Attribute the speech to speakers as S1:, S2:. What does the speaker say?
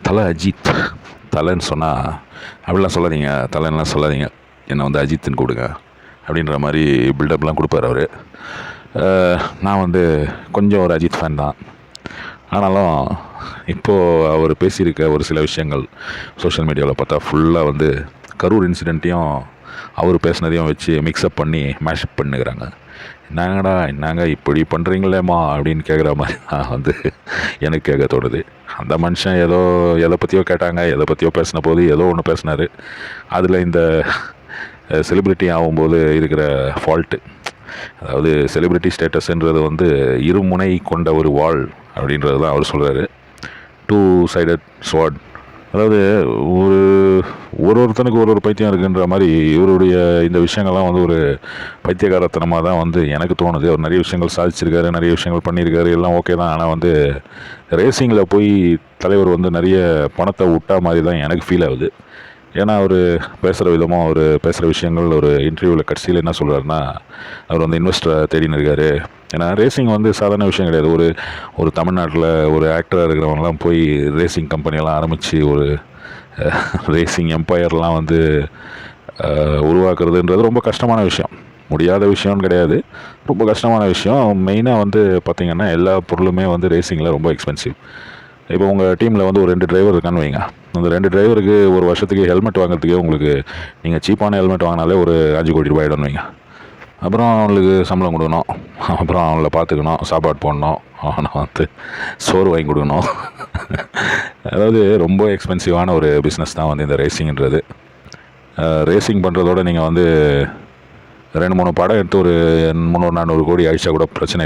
S1: தலை அஜித். தலைன்னு சொன்னால் அப்படிலாம் சொல்லாதீங்க, தலைன்னுலாம் சொல்லாதீங்க, என்னை வந்து அஜித்துன்னு கூப்பிடுங்க அப்படின்ற மாதிரி பில்டப்லாம் கொடுப்பார் அவர். நான் வந்து கொஞ்சம் ஒரு அஜித் ஃபேன் தான். ஆனாலும் இப்போது அவர் பேசியிருக்க ஒரு சில விஷயங்கள் சோஷியல் மீடியாவில் பார்த்தா ஃபுல்லாக வந்து கரூர் இன்சிடெண்ட்டையும் அவர் பேசினதையும் வச்சு மிக்சப் பண்ணி மேஷப் பண்ணுகிறாங்க. என்னங்க இப்படி பண்ணுறீங்களேம்மா அப்படின்னு கேட்குற மாதிரி தான் வந்து எனக்கு கேட்க தோணுது. அந்த மனுஷன் ஏதோ எதை பற்றியோ கேட்டாங்க, எதை பற்றியோ பேசின போது ஏதோ ஒன்று பேசினார். அதில் இந்த செலிப்ரிட்டி ஆகும்போது இருக்கிற ஃபால்ட்டு, அதாவது செலிப்ரிட்டி ஸ்டேட்டஸ்ன்றது வந்து இருமுனை கொண்ட ஒரு வாள் அப்படின்றது தான் அவர் சொல்கிறாரு. 2 சைடட் ஸ்வாட். அதாவது ஒருத்தனுக்கு ஒரு பைத்தியம் இருக்குன்ற மாதிரி இவருடைய இந்த விஷயங்கள்லாம் வந்து ஒரு பைத்தியகாரத்தனமாக தான் வந்து எனக்கு தோணுது. அவர் நிறைய விஷயங்கள் சாதிச்சிருக்காரு, நிறைய விஷயங்கள் பண்ணியிருக்காரு, எல்லாம் ஓகே தான். ஆனால் வந்து ரேசிங்கில் போய் தலைவர் வந்து நிறைய பணத்தை விட்டா மாதிரி தான் எனக்கு ஃபீல் ஆகுது. ஏன்னா அவர் பேசுகிற விதமாக, அவர் பேசுகிற விஷயங்கள், ஒரு இன்டர்வியூவில் கடைசியில் என்ன சொல்கிறாருன்னா, அவர் வந்து இன்வெஸ்டரை தேடின்னு இருக்காரு. ஏன்னா ரேசிங் வந்து சாதாரண விஷயம் கிடையாது. ஒரு தமிழ்நாட்டில் ஒரு ஆக்டராக இருக்கிறவங்கலாம் போய் ரேசிங் கம்பெனியெல்லாம் ஆரம்பித்து ஒரு ரேசிங் எம்பையர்லாம் வந்து உருவாக்குறதுன்றது ரொம்ப கஷ்டமான விஷயம். முடியாத விஷயம்னு கிடையாது, ரொம்ப கஷ்டமான விஷயம். மெயினாக வந்து பார்த்திங்கன்னா எல்லா பொருளுமே வந்து ரேசிங்கில் ரொம்ப எக்ஸ்பென்சிவ். இப்போ உங்கள் டீமில் வந்து ஒரு 2 டிரைவர் இருக்கான்னு வைங்க. அந்த 2 டிரைவருக்கு ஒரு வருஷத்துக்கு ஹெல்மெட் வாங்குறதுக்கே உங்களுக்கு நீங்கள் சீப்பான ஹெல்மெட் வாங்கினாலே ஒரு 5 கோடி ரூபாய் ஆகிடும்னு வைங்க. அப்புறம் அவங்களுக்கு சம்பளம் கொடுக்கணும், அப்புறம் அவங்கள பார்த்துக்கணும், சாப்பாடு போடணும், அவனை வந்து சோறு வாங்கி கொடுக்கணும். அதாவது ரொம்ப எக்ஸ்பென்சிவான ஒரு பிஸ்னஸ் தான் வந்து இந்த ரேசிங்கிறது. ரேசிங் பண்ணுறதோட நீங்கள் வந்து 2-3 படம் எடுத்து ஒரு 300-400 கோடி ஆயிடுச்சா கூட பிரச்சனை இல்லை.